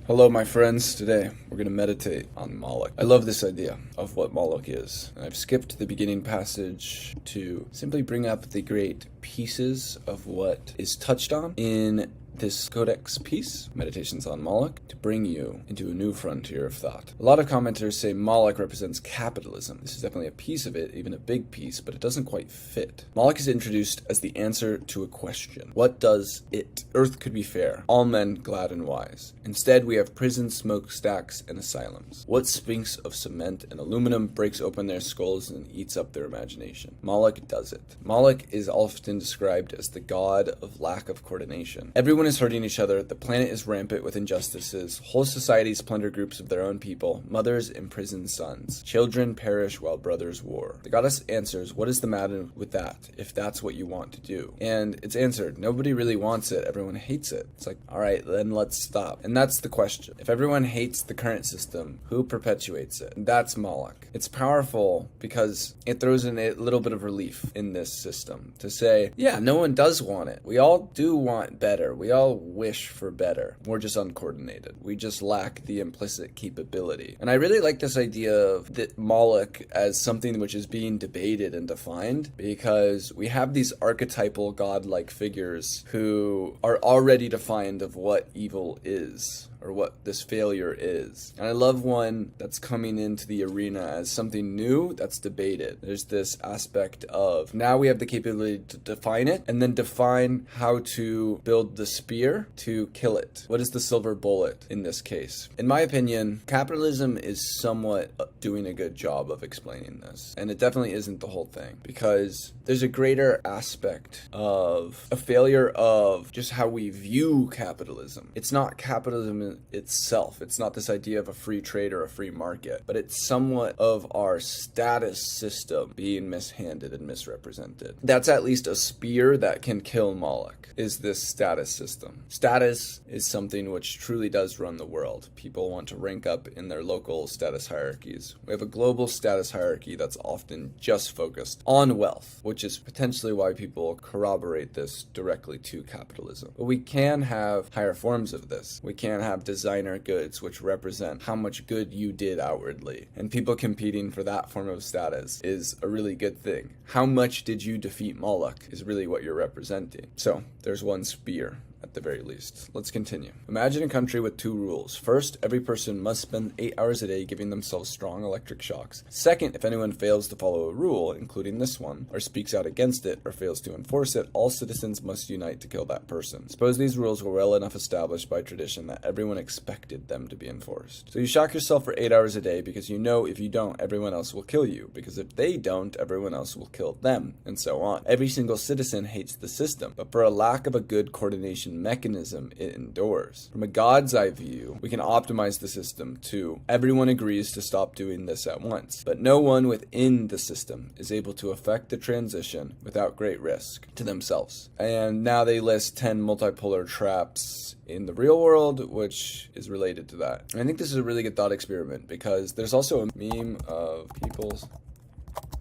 Hello, my friends. Today, we're going to meditate on Moloch. I love this idea of what Moloch is. And I've skipped the beginning passage to simply bring up the great pieces of what is touched on in this codex piece, Meditations on Moloch, to bring you into a new frontier of thought. A lot of commenters say Moloch represents capitalism. This is definitely a piece of it, even a big piece, but it doesn't quite fit. Moloch is introduced as the answer to a question. What does it? Earth could be fair, all men glad and wise. Instead, we have prisons, smokestacks, and asylums. What sphinx of cement and aluminum breaks open their skulls and eats up their imagination? Moloch does it. Moloch is often described as the god of lack of coordination. Everyone is hurting each other, the planet is rampant with injustices, whole societies plunder groups of their own people, mothers imprison sons, children perish while brothers war. The goddess answers, what is the matter with that, if that's what you want to do? And it's answered, nobody really wants it, everyone hates it. It's like, alright, then let's stop. And that's the question. If everyone hates the current system, who perpetuates it? That's Moloch. It's powerful because it throws in a little bit of relief in this system to say, yeah, no one does want it. We all do want better. We all wish for better. We're just uncoordinated. We just lack the implicit capability. And I really like this idea of Moloch as something which is being debated and defined, because we have these archetypal godlike figures who are already defined of what evil is, or what this failure is. And I love one that's coming into the arena as something new that's debated. There's this aspect of now we have the capability to define it, and then define how to build the spear to kill it. What is the silver bullet in this case? In my opinion, capitalism is somewhat doing a good job of explaining this. And it definitely isn't the whole thing, because there's a greater aspect of a failure of just how we view capitalism. It's not capitalism itself. It's not this idea of a free trade or a free market, but it's somewhat of our status system being mishanded and misrepresented. That's at least a spear that can kill Moloch, is this status system. Status is something which truly does run the world. People want to rank up in their local status hierarchies. We have a global status hierarchy that's often just focused on wealth, which is potentially why people corroborate this directly to capitalism. But we can have higher forms of this. We can have designer goods which represent how much good you did outwardly, and people competing for that form of status is a really good thing. How much did you defeat Moloch is really what you're representing. So there's one spear at the very least. Let's continue. Imagine a country with two rules. First, every person must spend 8 hours a day giving themselves strong electric shocks. Second, if anyone fails to follow a rule, including this one, or speaks out against it, or fails to enforce it, all citizens must unite to kill that person. Suppose these rules were well enough established by tradition that everyone expected them to be enforced. So you shock yourself for 8 hours a day because you know if you don't, everyone else will kill you. Because if they don't, everyone else will kill them, and so on. Every single citizen hates the system, but for a lack of a good coordination mechanism it endures. From a god's eye view, we can optimize the system to everyone agrees to stop doing this at once, but no one within the system is able to affect the transition without great risk to themselves. And now they list 10 multipolar traps in the real world, which is related to that. And I think this is a really good thought experiment, because there's also a meme of people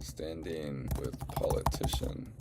standing with politician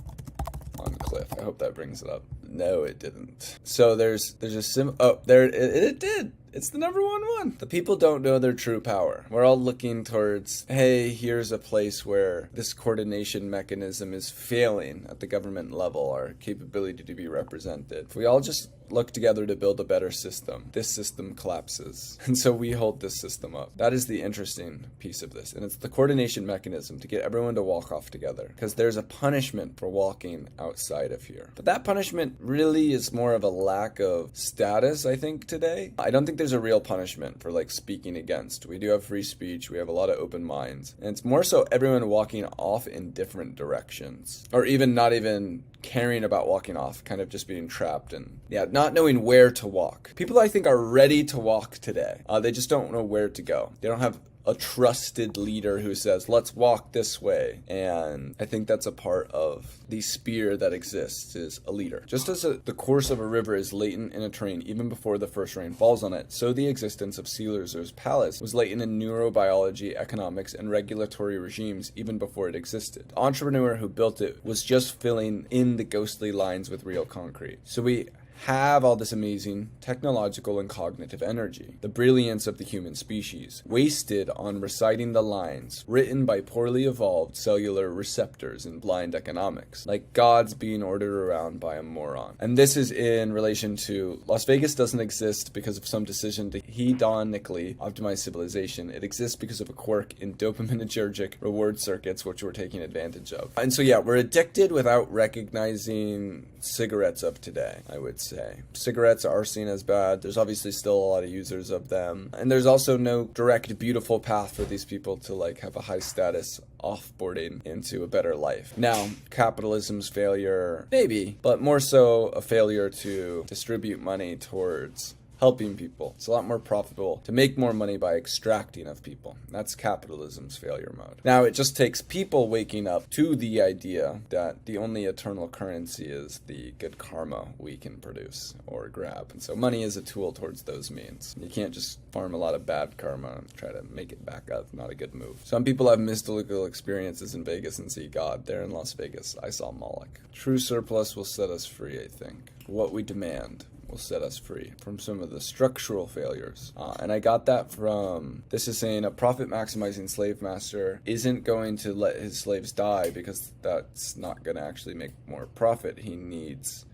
on cliff. I hope that brings it up. No, it didn't. So there's a it did. It's the number one. The people don't know their true power. We're all looking towards, hey, here's a place where this coordination mechanism is failing at the government level, our capability to be represented. If we all just look together to build a better system, this system collapses. And so we hold this system up. That is the interesting piece of this. And it's the coordination mechanism to get everyone to walk off together. Because there's a punishment for walking outside of here. But that punishment really is more of a lack of status, I think, today. I don't think there's a real punishment for speaking against. We do have free speech. We have a lot of open minds. And it's more so everyone walking off in different directions. Or even not even caring about walking off, kind of just being trapped and not knowing where to walk. People, I think, are ready to walk today. They just don't know where to go. They don't have a trusted leader who says, let's walk this way. And I think that's a part of the spear that exists, is a leader. Just as the course of a river is latent in a terrain even before the first rain falls on it, so the existence of Caesar's palace was latent in neurobiology, economics, and regulatory regimes even before it existed. The entrepreneur who built it was just filling in the ghostly lines with real concrete. So we have all this amazing technological and cognitive energy, the brilliance of the human species, wasted on reciting the lines written by poorly evolved cellular receptors in blind economics, like gods being ordered around by a moron. And this is in relation to Las Vegas doesn't exist because of some decision to hedonically optimize civilization. It exists because of a quirk in dopaminergic reward circuits, which we're taking advantage of. And so yeah, we're addicted without recognizing cigarettes of today, I would say. Cigarettes are seen as bad. There's obviously still a lot of users of them. And there's also no direct, beautiful path for these people to like have a high status offboarding into a better life. Now, capitalism's failure, maybe, but more so a failure to distribute money towards helping people. It's a lot more profitable to make more money by extracting of people. That's capitalism's failure mode. Now, it just takes people waking up to the idea that the only eternal currency is the good karma we can produce or grab. And so money is a tool towards those means. You can't just farm a lot of bad karma and try to make it back up. Not a good move. Some people have mystical experiences in Vegas and see God. There in Las Vegas, I saw Moloch. True surplus will set us free, I think. What we demand will set us free from some of the structural failures. And I got that from, this is saying a profit maximizing slave master isn't going to let his slaves die because that's not going to actually make more profit. He needs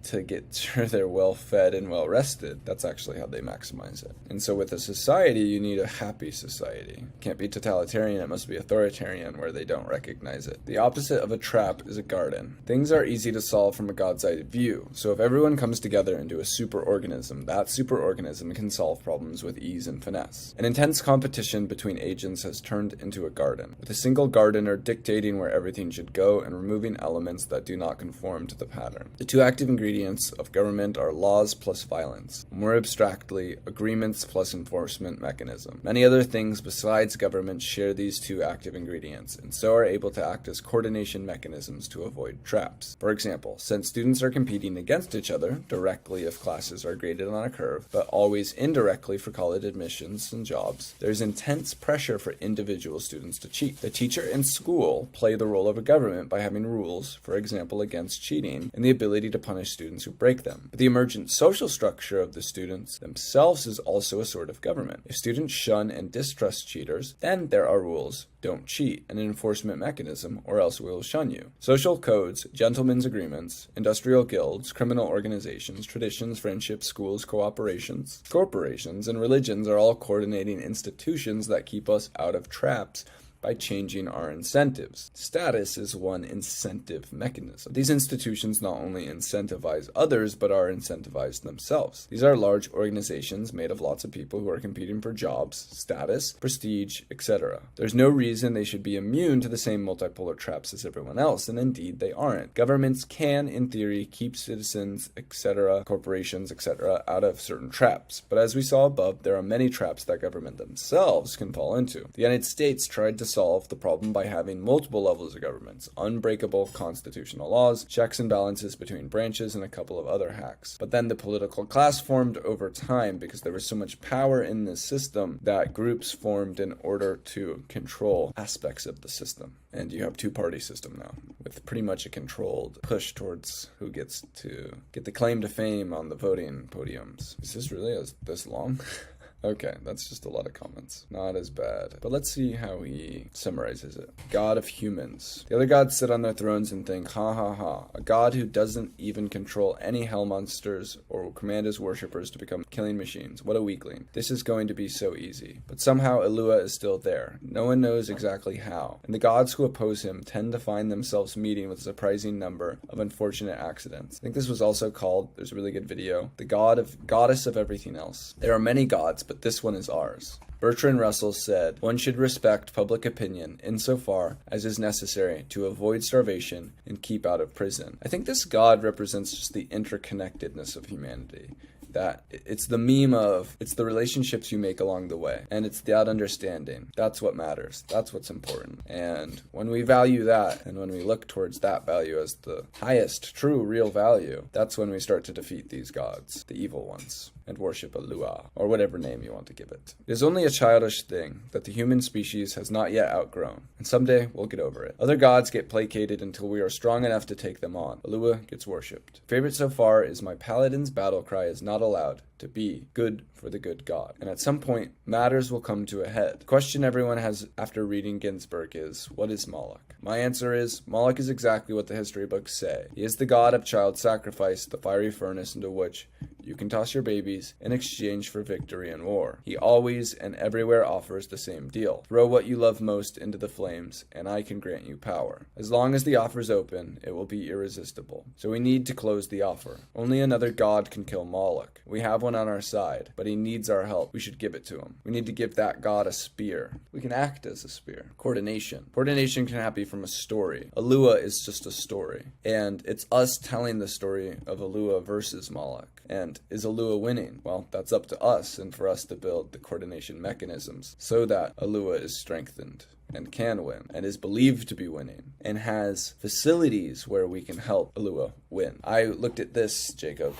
to get sure they're well fed and well rested. That's actually how they maximize it. And so with a society, you need a happy society. It can't be totalitarian, it must be authoritarian where they don't recognize it. The opposite of a trap is a garden. Things are easy to solve from a God's-eye view. So if everyone comes together into a superorganism, that superorganism can solve problems with ease and finesse. An intense competition between agents has turned into a garden, with a single gardener dictating where everything should go and removing elements that do not conform to the pattern. The two active ingredients of government are laws plus violence. More abstractly, agreements plus enforcement mechanism. Many other things besides government share these two active ingredients, and so are able to act as coordination mechanisms to avoid traps. For example, since students are competing against each other, directly if classes are graded on a curve, but always indirectly for college admissions and jobs, there's intense pressure for individual students to cheat. The teacher and school play the role of a government by having rules, for example, against cheating, and the ability to punish students who break them. But the emergent social structure of the students themselves is also a sort of government. If students shun and distrust cheaters, then there are rules. Don't cheat, and an enforcement mechanism, or else we will shun you. Social codes, gentlemen's agreements, industrial guilds, criminal organizations, traditions, friendships, schools, corporations, and religions are all coordinating institutions that keep us out of traps by changing our incentives. Status is one incentive mechanism. These institutions not only incentivize others, but are incentivized themselves. These are large organizations made of lots of people who are competing for jobs, status, prestige, etc. There's no reason they should be immune to the same multipolar traps as everyone else, and indeed they aren't. Governments can, in theory, keep citizens, etc., corporations, etc., out of certain traps. But as we saw above, there are many traps that government themselves can fall into. The United States tried to solve the problem by having multiple levels of governments, unbreakable constitutional laws, checks and balances between branches, and a couple of other hacks. But then the political class formed over time because there was so much power in this system that groups formed in order to control aspects of the system. And you have two-party system now, with pretty much a controlled push towards who gets to get the claim to fame on the voting podiums. Is this really this long? Okay, that's just a lot of comments. Not as bad. But let's see how he summarizes it. God of humans. The other gods sit on their thrones and think, ha ha ha. A god who doesn't even control any hell monsters or command his worshippers to become killing machines. What a weakling. This is going to be so easy. But somehow Elua is still there. No one knows exactly how. And the gods who oppose him tend to find themselves meeting with a surprising number of unfortunate accidents. I think this was also called, there's a really good video, the goddess of everything else. There are many gods, but this one is ours. Bertrand Russell said, one should respect public opinion insofar as is necessary to avoid starvation and keep out of prison. I think this God represents just the interconnectedness of humanity. That it's the meme of, it's the relationships you make along the way. And it's that understanding. That's what matters. That's what's important. And when we value that, and when we look towards that value as the highest, true, real value, that's when we start to defeat these gods, the evil ones. and worship Alua, or whatever name you want to give it. It is only a childish thing that the human species has not yet outgrown, and someday we'll get over it. Other gods get placated until we are strong enough to take them on. Alua gets worshipped. Favorite so far is my paladin's battle cry is not allowed to be good for the good God. And at some point, matters will come to a head. The question everyone has after reading Ginsburg is, what is Moloch? My answer is, Moloch is exactly what the history books say. He is the god of child sacrifice, the fiery furnace into which you can toss your babies in exchange for victory in war. He always and everywhere offers the same deal. Throw what you love most into the flames, and I can grant you power. As long as the offer's open, it will be irresistible. So we need to close the offer. Only another god can kill Moloch. We have one on our side, but he needs our help. We should give it to him. We need to give that god a spear. We can act as a spear. Coordination. Coordination can happen from a story. Alua is just a story. And it's us telling the story of Alua versus Moloch. And is Alua winning? Well, that's up to us and for us to build the coordination mechanisms so that Alua is strengthened and can win and is believed to be winning and has facilities where we can help Alua win. I looked at this, Jacob,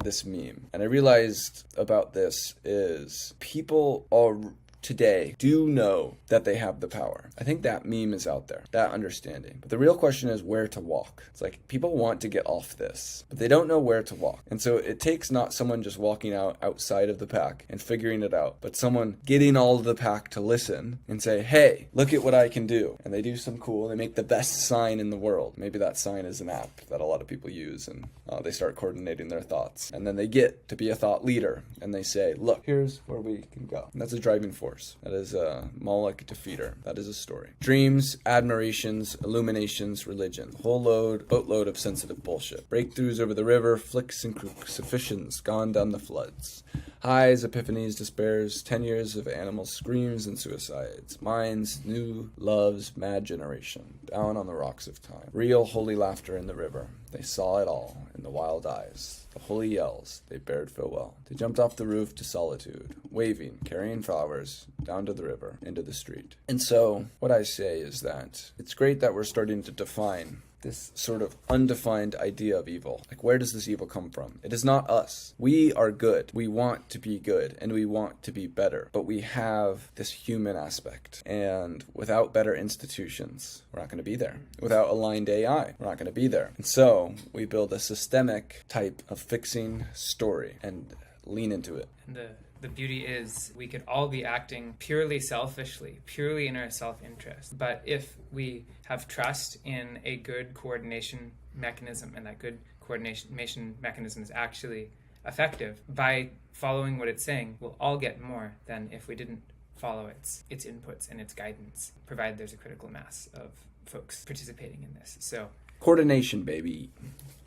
this meme, and I realized about this is people are today do know that they have the power. I think that meme is out there, that understanding. But the real question is where to walk. It's like people want to get off this, but they don't know where to walk. And so it takes not someone just walking out outside of the pack and figuring it out, but someone getting all of the pack to listen and say, hey, look at what I can do. And they do some cool, they make the best sign in the world. Maybe that sign is an app that a lot of people use, and they start coordinating their thoughts. And then they get to be a thought leader and they say, look, here's where we can go. And that's a driving force. That is a Moloch defeater. That is a story. Dreams, admirations, illuminations, religion. Whole boatload of sensitive bullshit. Breakthroughs over the river, flicks and crucifixions gone down the floods. Highs, epiphanies, despairs, 10 years of animal screams and suicides. Minds, new loves, mad generation. Down on the rocks of time. Real holy laughter in the river. They saw it all in the wild eyes. The holy yells, they bared farewell. They jumped off the roof to solitude, waving, carrying flowers, down to the river, into the street. And so, what I say is that it's great that we're starting to define this sort of undefined idea of evil. Like, where does this evil come from? It is not us. We are good. We want to be good, and we want to be better. But we have this human aspect. And without better institutions, we're not going to be there. Without aligned AI, we're not going to be there. And so, we build a systemic type of fixing story and lean into it. And the beauty is we could all be acting purely selfishly, purely in our self-interest. But if we have trust in a good coordination mechanism, and that good coordination mechanism is actually effective, by following what it's saying, we'll all get more than if we didn't follow its inputs and its guidance, provided there's a critical mass of folks participating in this. So coordination, baby.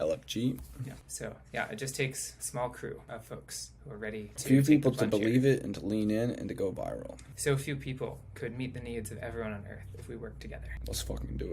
LFG. Yeah. So it just takes a small crew of folks who are ready to. Few people to believe it and to lean in and to go viral. So few people could meet the needs of everyone on Earth if we work together. Let's fucking do it.